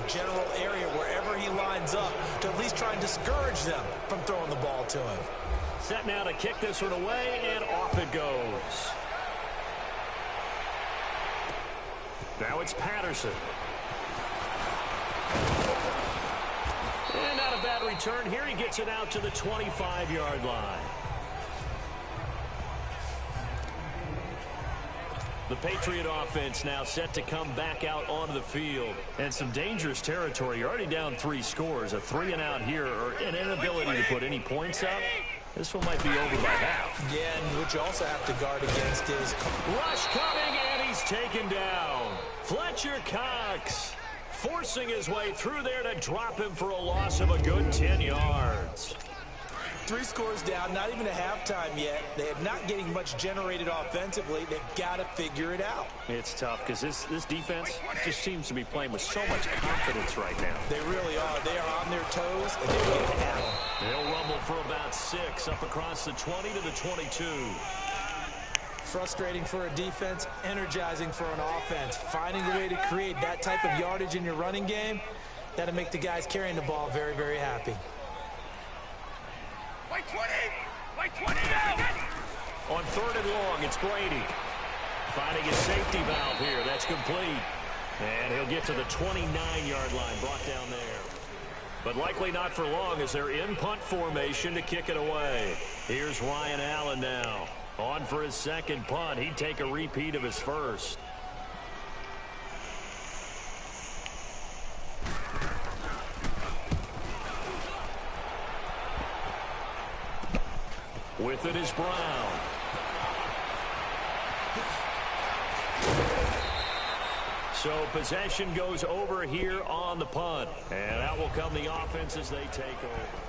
general area wherever he lines up to at least try and discourage them from throwing the ball to him. Set now to kick this one away, and off it goes. Now it's Patterson. And not a bad return here. He gets it out to the 25-yard line. The Patriot offense now set to come back out onto the field. And some dangerous territory. You're already down 3 scores. A 3-and-out here, or an inability to put any points up. This one might be over by half. Yeah, and what you also have to guard against is... Rush coming, and he's taken down. Fletcher Cox forcing his way through there to drop him for a loss of a good 10 yards. 3 scores down, not even a halftime yet. They're not getting much generated offensively. They've got to figure it out. It's tough because this defense just seems to be playing with so much confidence right now. They really are. They are on their toes, and they're getting at them. They'll rumble for about 6 up across the 20 to the 22. Frustrating for a defense, energizing for an offense. Finding a way to create that type of yardage in your running game, that'll make the guys carrying the ball very, very happy. White 20! White 20 now! On 3rd and long, it's Brady. Finding his safety valve here. That's complete. And he'll get to the 29-yard line, brought down there. But likely not for long as they're in punt formation to kick it away. Here's Ryan Allen now. On for his second punt. He'd take a repeat of his first. With it is Brown. So possession goes over here on the punt. And out will come the offense as they take over.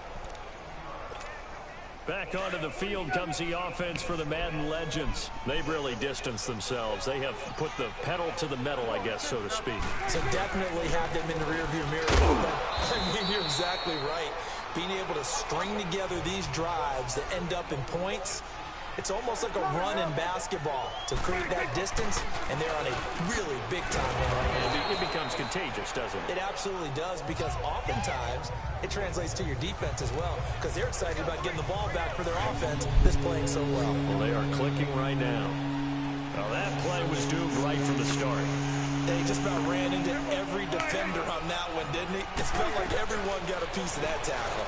Back onto the field comes the offense for the Madden Legends. They've really distanced themselves. They have put the pedal to the metal, I guess, so to speak. So definitely have them in the rearview mirror. I mean, you're exactly right. Being able to string together these drives that end up in points, it's almost like a run in basketball to create that distance, and they're on a really big-time run right now. It becomes contagious, doesn't it? It absolutely does, because oftentimes it translates to your defense as well, because they're excited about getting the ball back for their offense that's playing so well. Well, they are clicking right now. Well, that play was doomed right from the start. They just about ran into every defender on that one, didn't he? It felt like everyone got a piece of that tackle.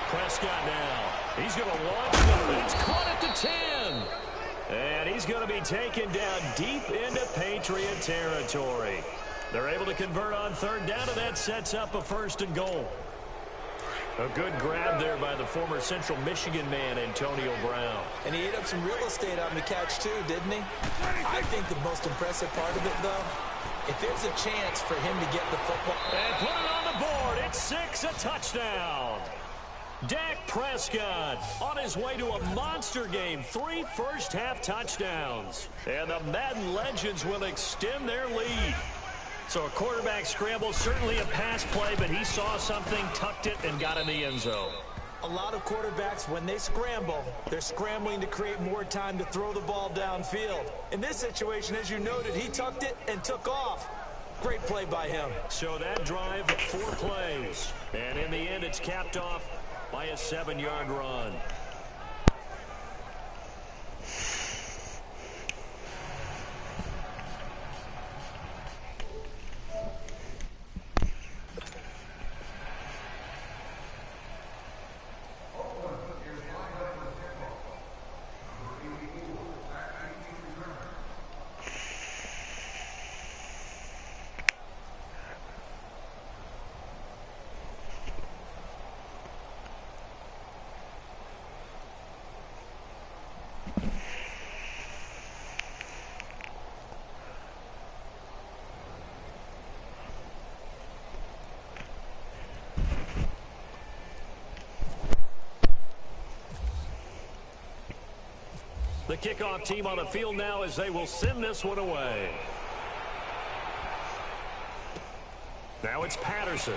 Prescott now. He's going to launch it. It's caught at the 10. And he's going to be taken down deep into Patriot territory. They're able to convert on 3rd down, and that sets up a 1st and goal. A good grab there by the former Central Michigan man, Antonio Brown. And he ate up some real estate on the catch, too, didn't he? I think the most impressive part of it, though, if there's a chance for him to get the football. And put it on the board. It's 6, a touchdown. Dak Prescott on his way to a monster game. 3 first-half touchdowns. And the Madden Legends will extend their lead. So a quarterback scramble, certainly a pass play, but he saw something, tucked it, and got in the end zone. A lot of quarterbacks, when they scramble, they're scrambling to create more time to throw the ball downfield. In this situation, as you noted, he tucked it and took off. Great play by him. So that drive, 4 plays. And in the end, it's capped off by a 7-yard run. The kickoff team on the field now as they will send this one away. Now it's Patterson.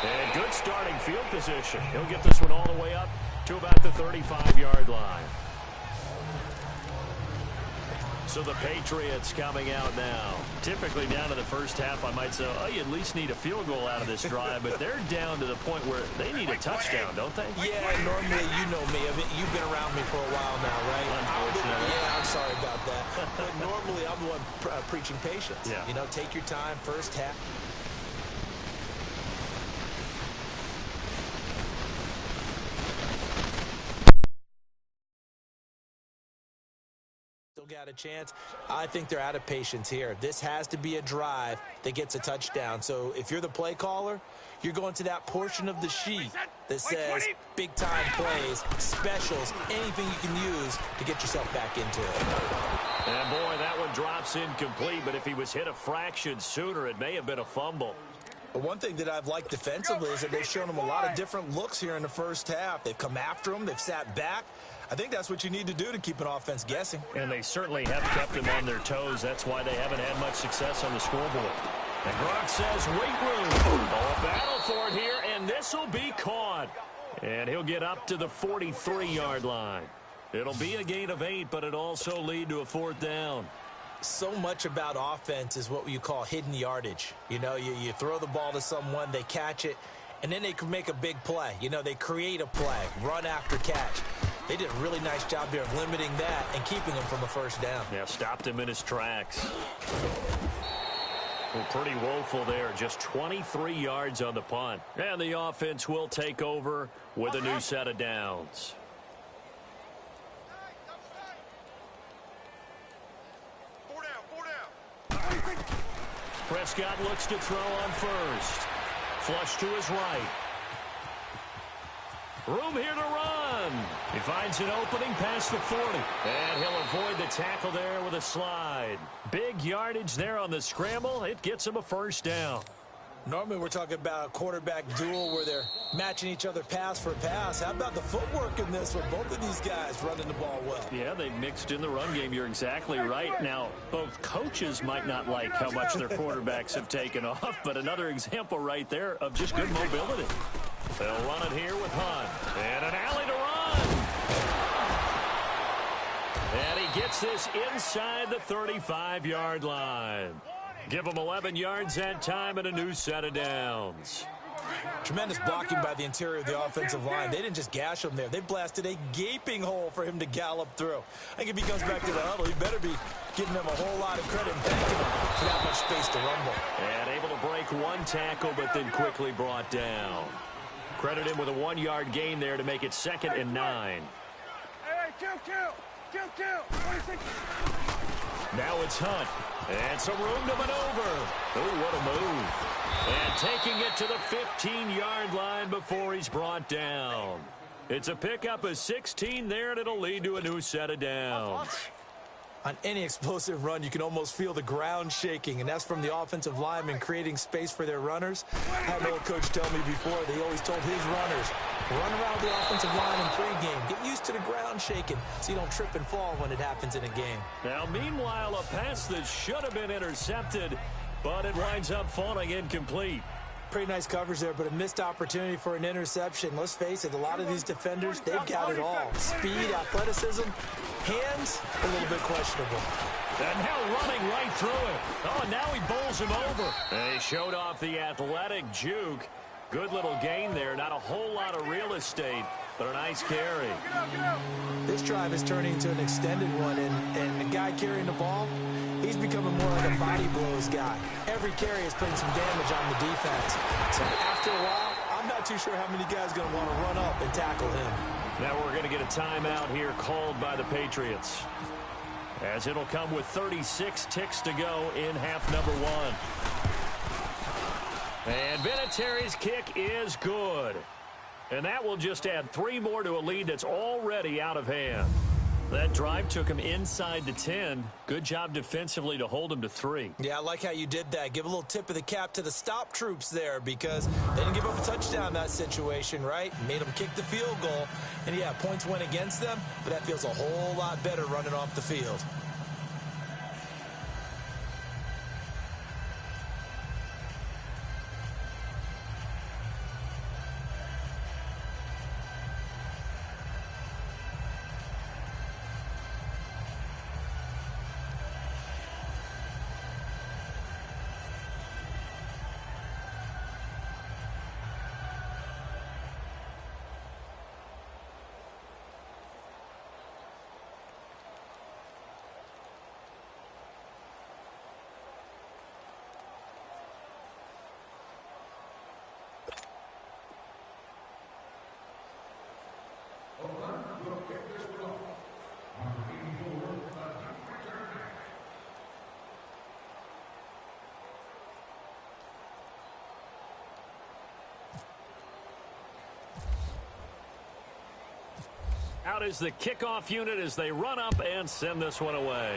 And good starting field position. He'll get this one all the way up to about the 35-yard line. So the Patriots coming out now. Typically down to the first half, I might say, oh, you at least need a field goal out of this drive, but they're down to the point where they need a touchdown, don't they? Yeah, normally, you know me. I mean, you've been around me for a while now, right? Unfortunately. Yeah, I'm sorry about that. But normally, I'm the one preaching patience. Yeah. You know, take your time, first half. Got a chance. I think they're out of patience here. This has to be a drive that gets a touchdown. So if you're the play caller, you're going to that portion of the sheet that says big time plays, specials, anything you can use to get yourself back into it. And boy, that one drops incomplete, but if he was hit a fraction sooner, it may have been a fumble. But one thing that I've liked defensively is that they've shown him a lot of different looks here in the first half. They've come after him. They've sat back. I think that's what you need to do to keep an offense guessing. And they certainly have kept them on their toes. That's why they haven't had much success on the scoreboard. And Gronk says, wait room. Oh, a battle for it here, and this will be caught. And he'll get up to the 43-yard line. It'll be a gain of 8, but it'll also lead to a 4th down. So much about offense is what you call hidden yardage. You know, you throw the ball to someone, they catch it, and then they can make a big play. You know, they create a play, run after catch. They did a really nice job there of limiting that and keeping him from a first down. Yeah, stopped him in his tracks. Well, pretty woeful there. Just 23 yards on the punt. And the offense will take over with a new set of downs. Prescott looks to throw on first. Flush to his right. Room here to run. He finds an opening past the 40. And he'll avoid the tackle there with a slide. Big yardage there on the scramble. It gets him a first down. Normally we're talking about a quarterback duel where they're matching each other pass for pass. How about the footwork in this with both of these guys running the ball well? Yeah, they mixed in the run game. You're exactly right. Now, both coaches might not like how much their quarterbacks have taken off, but another example right there of just good mobility. They'll run it here with Hunt. And an alley to run. And he gets this inside the 35-yard line. Give him 11 yards that time and a new set of downs. Tremendous blocking by the interior of the offensive line. They didn't just gash him there. They blasted a gaping hole for him to gallop through. I think if he comes back to the huddle, he better be giving them a whole lot of credit and thanking him for that much space to rumble. And able to break one tackle, but then quickly brought down. Credit him with a 1-yard gain there to make it 2nd and 9. Hey, kill, 26. Now it's Hunt. And some room to maneuver. Oh, what a move. And taking it to the 15-yard line before he's brought down. It's a pickup of 16 there, and it'll lead to a new set of downs. On any explosive run, you can almost feel the ground shaking, and that's from the offensive linemen creating space for their runners. I had an old coach tell me before, they always told his runners, run around the offensive line in pregame. Get used to the ground shaking so you don't trip and fall when it happens in a game. Now, meanwhile, a pass that should have been intercepted, but it winds up falling incomplete. Pretty nice coverage there, but a missed opportunity for an interception. Let's face it, a lot of these defenders, they've got it all. Speed, athleticism, hands, a little bit questionable. And now running right through it. Oh, and now he bowls him over. And he showed off the athletic juke. Good little gain there. Not a whole lot of real estate, but a nice carry. This drive is turning into an extended one, and the guy carrying the ball, he's becoming more like a body blows guy. Every carry is putting some damage on the defense. So after a while, I'm not too sure how many guys are going to want to run up and tackle him. Now we're going to get a timeout here called by the Patriots, as it'll come with 36 ticks to go in half number 1. And Vinatieri's kick is good. And that will just add 3 more to a lead that's already out of hand. That drive took him inside the 10. Good job defensively to hold him to 3. Yeah, I like how you did that. Give a little tip of the cap to the stop troops there because they didn't give up a touchdown in that situation, right? Made them kick the field goal. And, yeah, points went against them, but that feels a whole lot better running off the field. Out is the kickoff unit as they run up and send this one away.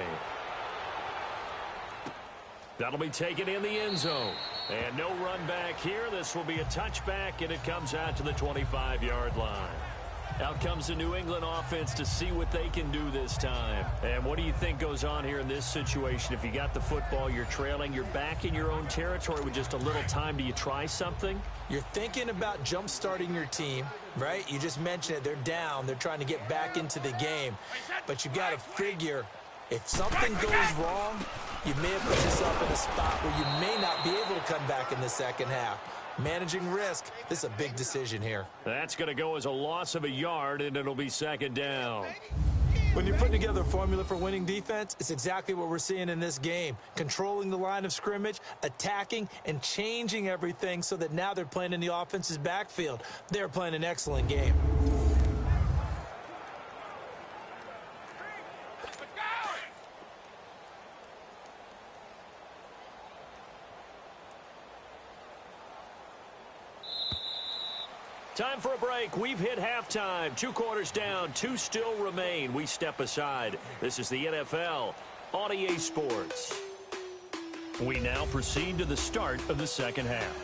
That'll be taken in the end zone. And no run back here. This will be a touchback, and it comes out to the 25-yard line. Out comes the New England offense to see what they can do this time. And what do you think goes on here in this situation? If you got the football, you're trailing, you're back in your own territory with just a little time. Do you try something? You're thinking about jump-starting your team, right? You just mentioned it. They're down. They're trying to get back into the game. But you got to figure if something goes wrong, you may have put yourself in a spot where you may not be able to come back in the second half. Managing risk, this is a big decision here. That's going to go as a loss of a yard, and it'll be second down. When you're putting together a formula for winning defense, it's exactly what we're seeing in this game. Controlling the line of scrimmage, attacking, and changing everything so that now they're playing in the offense's backfield. They're playing an excellent game. Time for a break. We've hit halftime. 2 quarters down. 2 still remain. We step aside. This is the NFL on EA Sports. We now proceed to the start of the second half.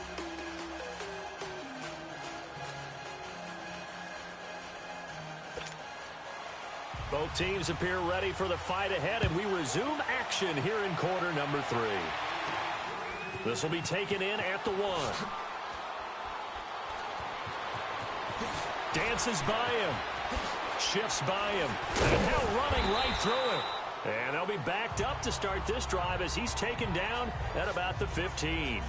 Both teams appear ready for the fight ahead, and we resume action here in quarter number 3. This will be taken in at the 1. Dances by him. Shifts by him. And now running right through it. And they'll be backed up to start this drive as he's taken down at about the 15.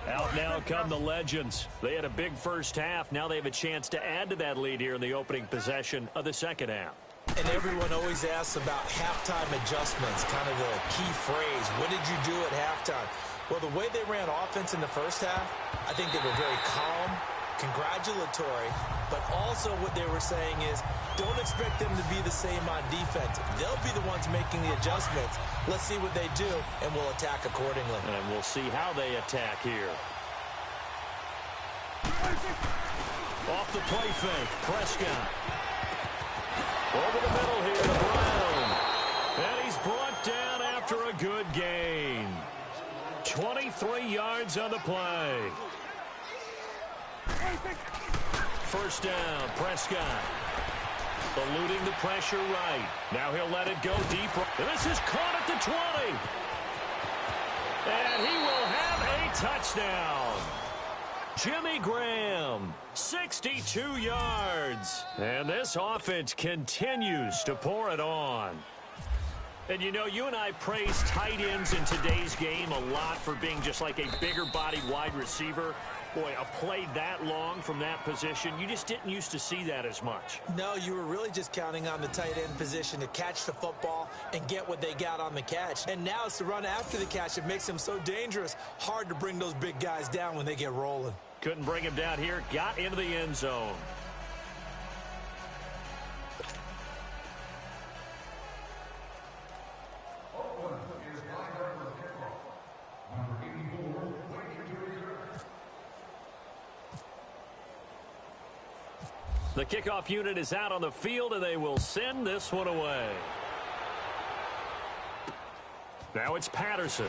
Out now come the Legends. They had a big first half. Now they have a chance to add to that lead here in the opening possession of the second half. And everyone always asks about halftime adjustments, kind of the key phrase. What did you do at halftime? Well, the way they ran offense in the first half, I think they were very calm, congratulatory, but also what they were saying is don't expect them to be the same on defense. They'll be the ones making the adjustments. Let's see what they do, and we'll attack accordingly. And we'll see how they attack here. Off the play fake, Prescott. Over the middle here to Brown. And he's brought down after a good gain. 23 yards on the play. First down, Prescott. Eluding the pressure right. Now he'll let it go deep. And this is caught at the 20. And he will have a touchdown. Jimmy Graham, 62 yards. And this offense continues to pour it on. And, you know, you and I praise tight ends in today's game a lot for being just like a bigger-bodied wide receiver. Boy, a play that long from that position, you just didn't used to see that as much. No, you were really just counting on the tight end position to catch the football and get what they got on the catch. And now it's the run after the catch that makes them so dangerous. Hard to bring those big guys down when they get rolling. Couldn't bring him down here. Got into the end zone. The kickoff unit is out on the field, and they will send this one away. Now it's Patterson.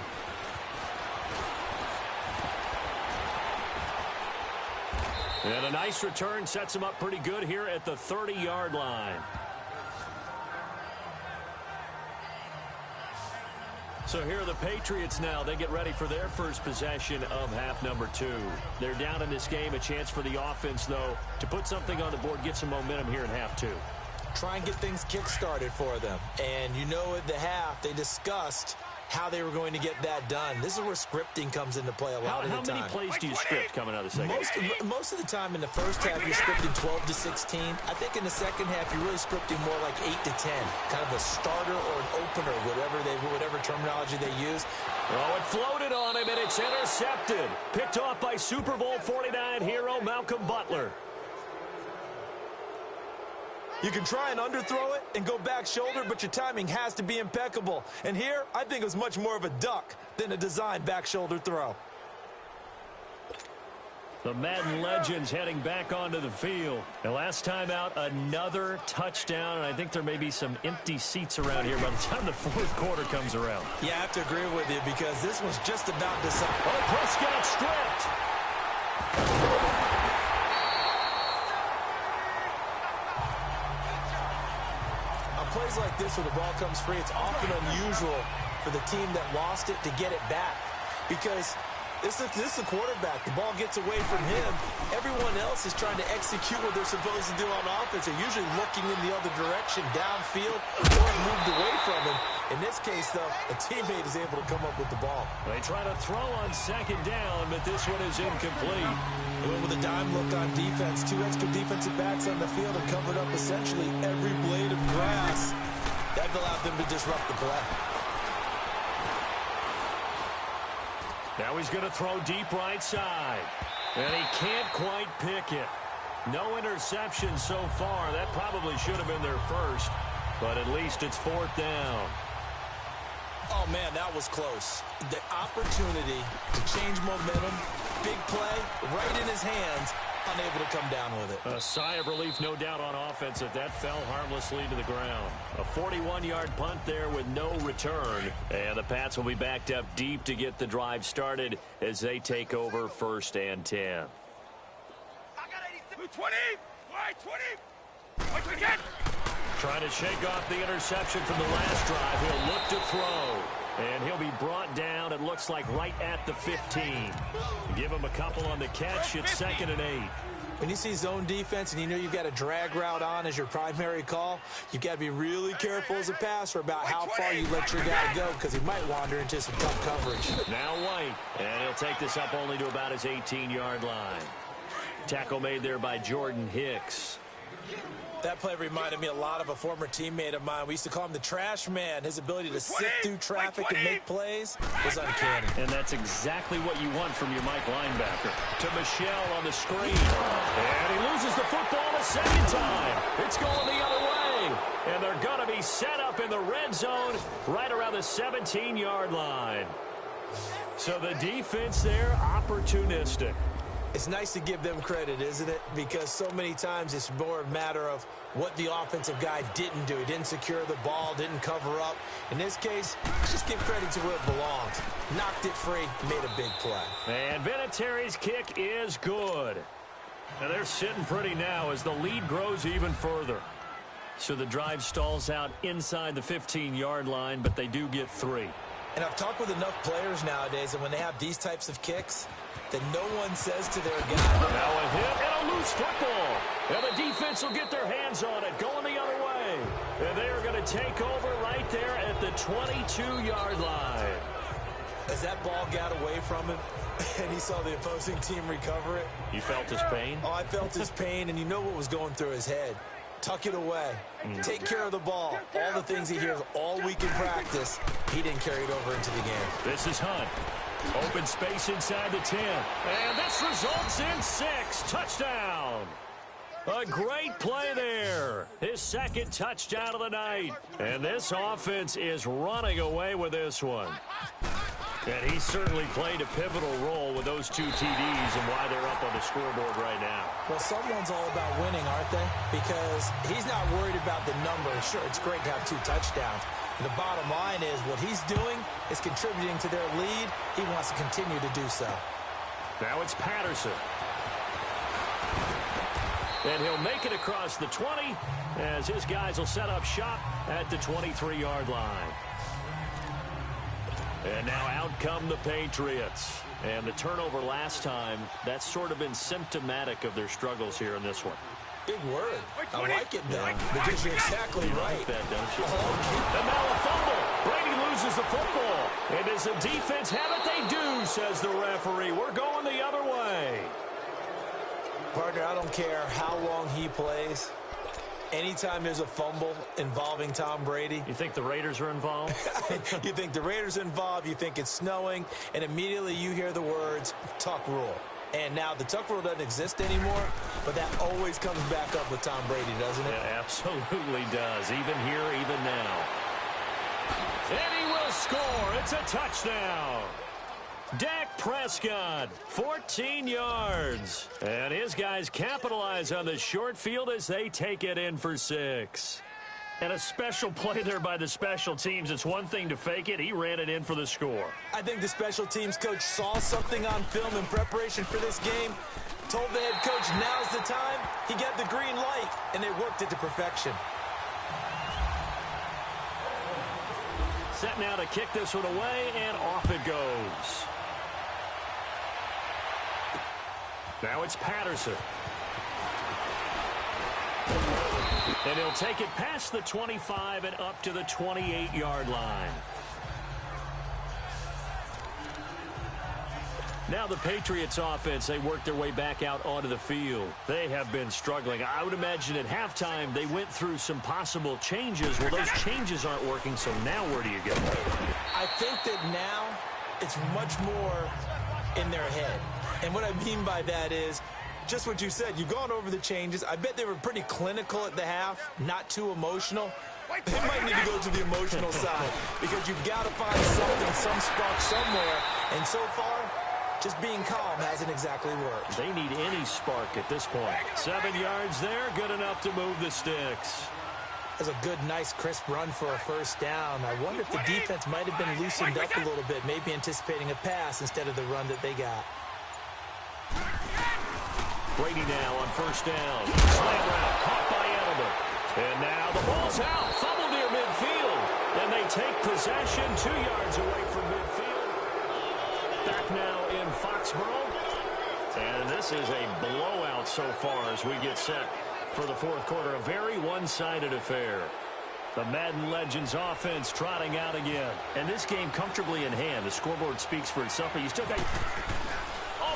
And a nice return sets him up pretty good here at the 30-yard line. So here are the Patriots now. They get ready for their first possession of half number 2. They're down in this game. A chance for the offense, though, to put something on the board, get some momentum here in half 2. Try and get things kick-started for them. And you know at the half, they discussed how they were going to get that done. This is where scripting comes into play a lot of the time. How many plays do you script coming out of the second half? Most of the time in the first half, you're scripting 12 to 16. I think in the second half, you're really scripting more like 8 to 10. Kind of a starter or an opener, whatever terminology they use. Oh, it floated on him, and it's intercepted. Picked off by Super Bowl 49 hero Malcolm Butler. You can try and underthrow it and go back shoulder, but your timing has to be impeccable. And here, I think it was much more of a duck than a designed back shoulder throw. The Madden legends heading back onto the field. And last time out, another touchdown, and I think there may be some empty seats around here by the time the fourth quarter comes around. Yeah, I have to agree with you because this was just about decided. Oh, Prescott stripped. On plays like this where the ball comes free, it's often unusual for the team that lost it to get it back because this is the quarterback. The ball gets away from him. Everyone else is trying to execute what they're supposed to do on offense. They're usually looking in the other direction, downfield, or moved away from him. In this case, though, a teammate is able to come up with the ball. They try to throw on second down, but this one is incomplete. Went with a dime look on defense. Two extra defensive backs on the field and covered up essentially every blade of grass. That allowed them to disrupt the play. Now he's going to throw deep right side. And he can't quite pick it. No interception so far. That probably should have been their first. But at least it's fourth down. Oh, man, that was close. The opportunity to change momentum, big play, right in his hands, unable to come down with it. A sigh of relief, no doubt, on offense if that fell harmlessly to the ground. A 41-yard punt there with no return. And the Pats will be backed up deep to get the drive started as they take over 1st and 10. I got 87. 20. Why 20? Why 20 again? Trying to shake off the interception from the last drive. He'll look to throw. And he'll be brought down, it looks like, right at the 15. Give him a couple on the catch. It's 2nd and 8. When you see zone defense and you know you've got a drag route on as your primary call, you've got to be really careful as a passer about how far you let your guy go because he might wander into some tough coverage. Now White, and he'll take this up only to about his 18-yard line. Tackle made there by Jordan Hicks. That play reminded me a lot of a former teammate of mine. We used to call him the trash man. His ability to sift through traffic and make plays was uncanny. And that's exactly what you want from your Mike linebacker. To Michelle on the screen. And he loses the football a second time. It's going the other way. And they're going to be set up in the red zone right around the 17-yard line. So the defense there, opportunistic. It's nice to give them credit, isn't it? Because so many times it's more a matter of what the offensive guy didn't do. He didn't secure the ball, didn't cover up. In this case, let's just give credit to where it belongs. Knocked it free, made a big play. And Vinatieri's kick is good. And they're sitting pretty now as the lead grows even further. So the drive stalls out inside the 15-yard line, but they do get 3. And I've talked with enough players nowadays, and when they have these types of kicks, that no one says to their guy. Now a hit and a loose football. And the defense will get their hands on it, going the other way. And they are going to take over right there at the 22-yard line. As that ball got away from him, and he saw the opposing team recover it. You felt his pain? Oh, I felt his pain, and you know what was going through his head. Tuck it away. Take care of the ball. All the things he hears all week in practice, he didn't carry it over into the game. This is Hunt. Open space inside the 10. And this results in 6. Touchdown. A great play there. His 2nd touchdown of the night. And this offense is running away with this one. And he certainly played a pivotal role with those 2 TDs and why they're up on the scoreboard right now. Well, someone's all about winning, aren't they? Because he's not worried about the numbers. Sure, it's great to have 2 touchdowns. The bottom line is what he's doing is contributing to their lead. He wants to continue to do so. Now it's Patterson. And he'll make it across the 20 as his guys will set up shop at the 23-yard line. And now out come the Patriots. And the turnover last time, that's sort of been symptomatic of their struggles here in this one. Big word. I like it, though, because you're exactly right. Like that, don't you? And now a fumble. Brady loses the football. And does the defense have it? They do, says the referee. We're going the other way. Partner, I don't care how long he plays. Anytime there's a fumble involving Tom Brady. You think the Raiders are involved? You think the Raiders are involved, you think it's snowing, and immediately you hear the words, tuck rule. And now the tuck rule doesn't exist anymore, but that always comes back up with Tom Brady, doesn't it? It absolutely does, even here, even now. And he will score. It's a touchdown. Dak Prescott, 14 yards. And his guys capitalize on the short field as they take it in for 6. And a special play there by the special teams. It's one thing to fake it. He ran it in for the score. I think the special teams coach saw something on film in preparation for this game, told the head coach now's the time. He got the green light, and they worked it to perfection. Set now to kick this one away, and off it goes. Now it's Patterson. And he'll take it past the 25 and up to the 28-yard line. Now the Patriots offense, they work their way back out onto the field. They have been struggling. I would imagine at halftime they went through some possible changes. Well, those changes aren't working, so now where do you go? I think that now it's much more in their head. And what I mean by that is just what you said. You've gone over the changes. I bet they were pretty clinical at the half, not too emotional. They might need to go to the emotional side because you've got to find something, some spark somewhere. And so far, just being calm hasn't exactly worked. They need any spark at this point. 7 yards there, good enough to move the sticks. That's a good, nice, crisp run for a first down. I wonder if the defense might have been loosened up a little bit, maybe anticipating a pass instead of the run that they got. Brady now on first down. Slam route, caught by Edelman. And now the ball's out. Fumble near midfield. And they take possession 2 yards away from midfield. Back now in Foxborough. And this is a blowout so far as we get set for the fourth quarter. A very one-sided affair. The Madden Legends offense trotting out again. And this game comfortably in hand. The scoreboard speaks for itself, but you still got...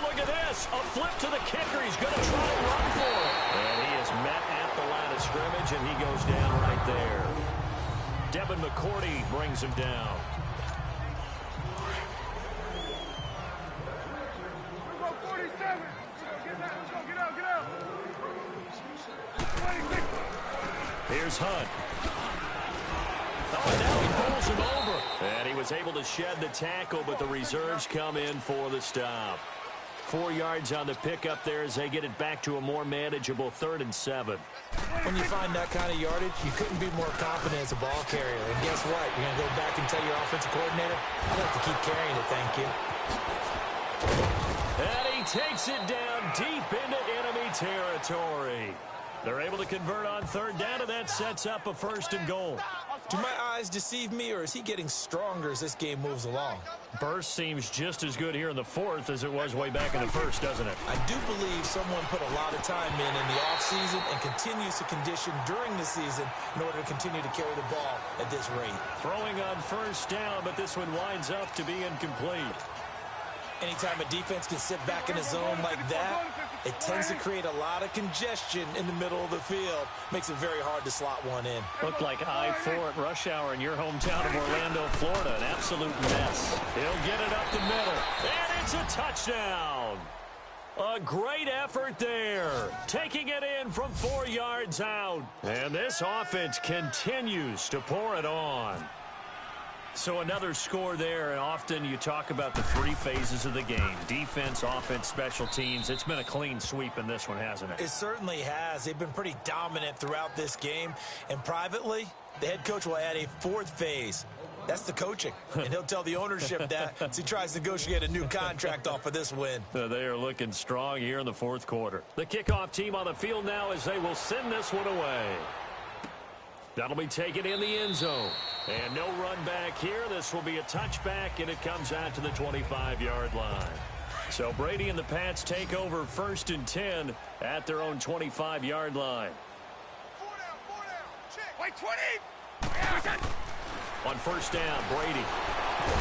Look at this. A flip to the kicker. He's going to try and run for it. And he is met at the line of scrimmage, and he goes down right there. Devin McCourty brings him down. Here's Hunt. Oh, and now he pulls him over. And he was able to shed the tackle, but the reserves come in for the stop. 4 yards on the pickup there as they get it back to a more manageable 3rd and 7. When you find that kind of yardage, you couldn't be more confident as a ball carrier. And guess what? You're going to go back and tell your offensive coordinator, I'd like to keep carrying it, thank you. And he takes it down deep into enemy territory. They're able to convert on 3rd down, and that sets up a 1st and goal. Do my eyes deceive me, or is he getting stronger as this game moves along? Burst seems just as good here in the 4th as it was way back in the 1st, doesn't it? I do believe someone put a lot of time in the offseason and continues to condition during the season in order to continue to carry the ball at this rate. Throwing on 1st down, but this one winds up to be incomplete. Anytime a defense can sit back in a zone like that, it tends to create a lot of congestion in the middle of the field. Makes it very hard to slot one in. Looked like I-4 at rush hour in your hometown of Orlando, Florida. An absolute mess. He'll get it up the middle. And it's a touchdown. A great effort there. Taking it in from 4 yards out. And this offense continues to pour it on. So another score there, and often you talk about the 3 phases of the game. Defense, offense, special teams. It's been a clean sweep in this one, hasn't it? It certainly has. They've been pretty dominant throughout this game. And privately, the head coach will add a 4th phase. That's the coaching. And he'll tell the ownership that as he tries to negotiate a new contract off of this win. They are looking strong here in the 4th quarter. The kickoff team on the field now as they will send this one away. That'll be taken in the end zone. And no run back here. This will be a touchback, and it comes out to the 25-yard line. So Brady and the Pats take over 1st and 10 at their own 25-yard line. 4 down. Check. Wait, 20. On 1st down, Brady.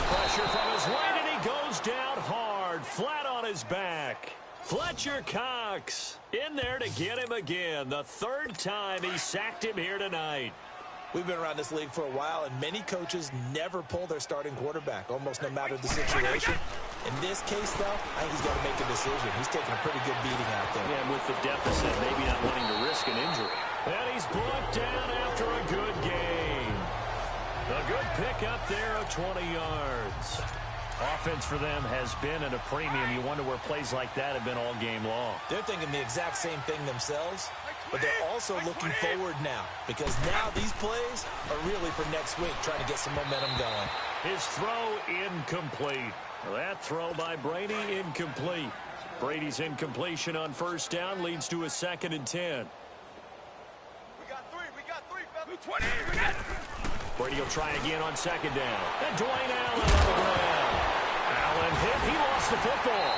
Pressure from his right, and he goes down hard, flat on his back. Fletcher Cox in there to get him again. The 3rd time he sacked him here tonight. We've been around this league for a while, and many coaches never pull their starting quarterback, almost no matter the situation. In this case, though, I think he's got to make a decision. He's taking a pretty good beating out there. Yeah, with the deficit, maybe not wanting to risk an injury. And he's brought down after a good gain. A good pickup there of 20 yards. Offense for them has been at a premium. You wonder where plays like that have been all game long. They're thinking the exact same thing themselves, but they're also looking forward now because now these plays are really for next week, trying to get some momentum going. His throw incomplete. That throw by Brady incomplete. Brady's incompletion on first down leads to a 2nd and 10. We got three, 20, we got. Brady will try again on 2nd down. And Dwayne Allen on the ground. Allen hit. He lost the football.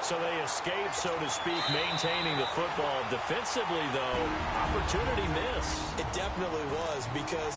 So they escape, so to speak, maintaining the football. Defensively, though, opportunity miss. It definitely was because